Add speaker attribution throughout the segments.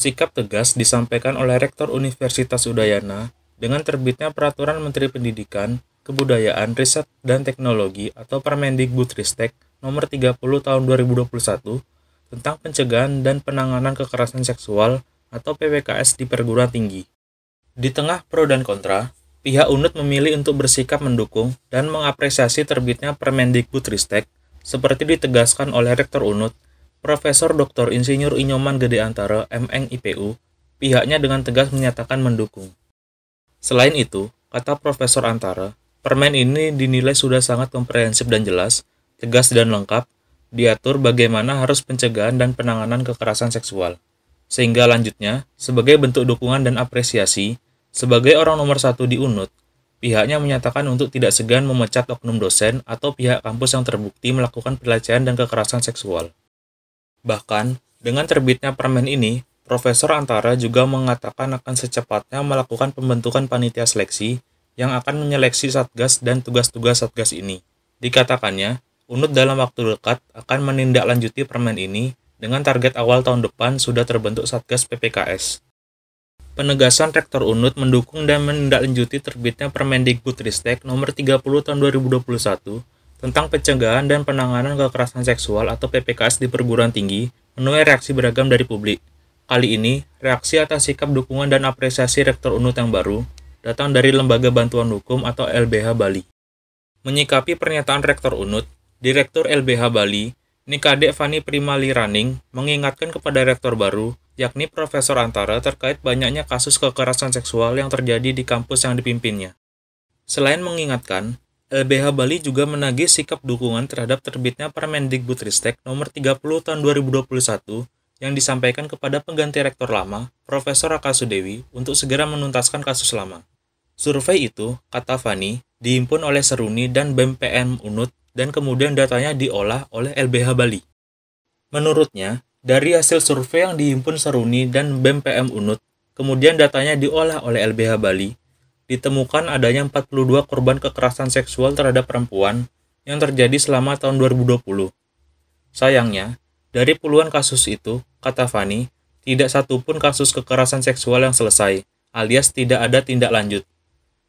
Speaker 1: Sikap tegas disampaikan oleh Rektor Universitas Udayana dengan terbitnya Peraturan Menteri Pendidikan, Kebudayaan, Riset, dan Teknologi atau Permendikbudristek Nomor 30 Tahun 2021 tentang pencegahan dan penanganan kekerasan seksual atau PPKS di perguruan tinggi. Di tengah pro dan kontra, pihak UNUT memilih untuk bersikap mendukung dan mengapresiasi terbitnya Permendikbudristek seperti ditegaskan oleh Rektor UNUT, Profesor Dr. Insinyur Inyoman Gede Antara, M.Eng IPU, pihaknya dengan tegas menyatakan mendukung. Selain itu, kata Profesor Antara, permen ini dinilai sudah sangat komprehensif dan jelas, tegas dan lengkap, diatur bagaimana harus pencegahan dan penanganan kekerasan seksual. Sehingga lanjutnya, sebagai bentuk dukungan dan apresiasi, sebagai orang nomor 1 di UNUT, pihaknya menyatakan untuk tidak segan memecat oknum dosen atau pihak kampus yang terbukti melakukan pelecehan dan kekerasan seksual. Bahkan, dengan terbitnya permen ini, Profesor Antara juga mengatakan akan secepatnya melakukan pembentukan panitia seleksi yang akan menyeleksi Satgas dan tugas-tugas Satgas ini. Dikatakannya, UNUT dalam waktu dekat akan menindaklanjuti permen ini dengan target awal tahun depan sudah terbentuk Satgas PPKS. Penegasan Rektor UNUT mendukung dan menindaklanjuti terbitnya Permendikbudristek Nomor 30 Tahun 2021 tentang pencegahan dan penanganan kekerasan seksual atau PPKS di perguruan tinggi menuai reaksi beragam dari publik. Kali ini, reaksi atas sikap dukungan dan apresiasi Rektor UNUT yang baru datang dari Lembaga Bantuan Hukum atau LBH Bali. Menyikapi pernyataan Rektor UNUT, Direktur LBH Bali, Nikade Fani Primaliraning, mengingatkan kepada Rektor baru, yakni Profesor Antara terkait banyaknya kasus kekerasan seksual yang terjadi di kampus yang dipimpinnya. Selain mengingatkan, LBH Bali juga menagih sikap dukungan terhadap terbitnya Permendikbudristek Nomor 30 Tahun 2021 yang disampaikan kepada pengganti rektor lama, Profesor Raka Sudewi, untuk segera menuntaskan kasus lama. Survei itu, kata Fani, dihimpun oleh Seruni dan BEM PM UNUT dan kemudian datanya diolah oleh LBH Bali. Menurutnya, dari hasil survei yang dihimpun Seruni dan BEM PM UNUT, kemudian datanya diolah oleh LBH Bali, ditemukan adanya 42 korban kekerasan seksual terhadap perempuan yang terjadi selama tahun 2020. Sayangnya, dari puluhan kasus itu, kata Fani, tidak satu pun kasus kekerasan seksual yang selesai, alias tidak ada tindak lanjut.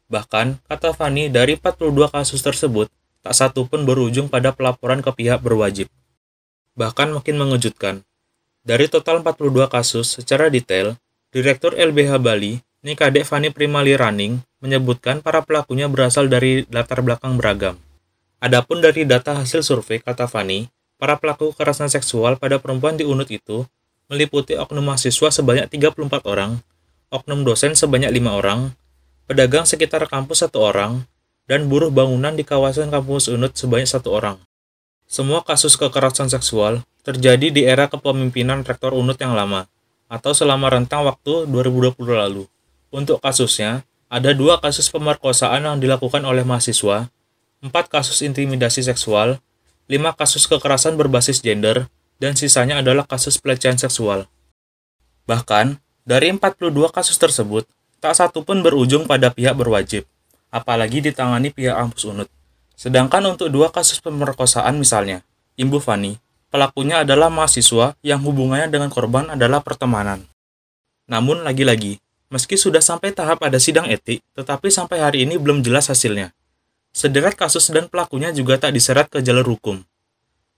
Speaker 1: Bahkan, kata Fani, dari 42 kasus tersebut, tak satu pun berujung pada pelaporan ke pihak berwajib. Bahkan makin mengejutkan, dari total 42 kasus secara detail, Direktur LBH Bali, Nikade Fani Primaliraning, menyebutkan para pelakunya berasal dari latar belakang beragam. Adapun dari data hasil survei, kata Fani, para pelaku kekerasan seksual pada perempuan di UNUT itu meliputi oknum mahasiswa sebanyak 34 orang, oknum dosen sebanyak 5 orang, pedagang sekitar kampus 1 orang, dan buruh bangunan di kawasan kampus UNUT sebanyak 1 orang. Semua kasus kekerasan seksual terjadi di era kepemimpinan Rektor UNUT yang lama, atau selama rentang waktu 2020 lalu. Untuk kasusnya, ada 2 kasus pemerkosaan yang dilakukan oleh mahasiswa, 4 kasus intimidasi seksual, 5 kasus kekerasan berbasis gender, dan sisanya adalah kasus pelecehan seksual. Bahkan, dari 42 kasus tersebut, tak satu pun berujung pada pihak berwajib, apalagi ditangani pihak kampus UNUT. Sedangkan untuk 2 kasus pemerkosaan misalnya, Imbu Fani, pelakunya adalah mahasiswa yang hubungannya dengan korban adalah pertemanan. Namun lagi-lagi, meski sudah sampai tahap ada sidang etik, tetapi sampai hari ini belum jelas hasilnya. Sederet kasus dan pelakunya juga tak diseret ke jalur hukum.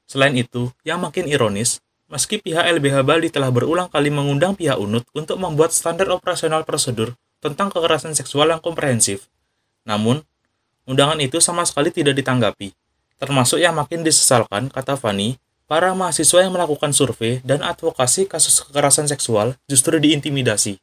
Speaker 1: Selain itu, yang makin ironis, meski pihak LBH Bali telah berulang kali mengundang pihak UNUT untuk membuat standar operasional prosedur tentang kekerasan seksual yang komprehensif, namun, undangan itu sama sekali tidak ditanggapi. Termasuk yang makin disesalkan, kata Fani, para mahasiswa yang melakukan survei dan advokasi kasus kekerasan seksual justru diintimidasi.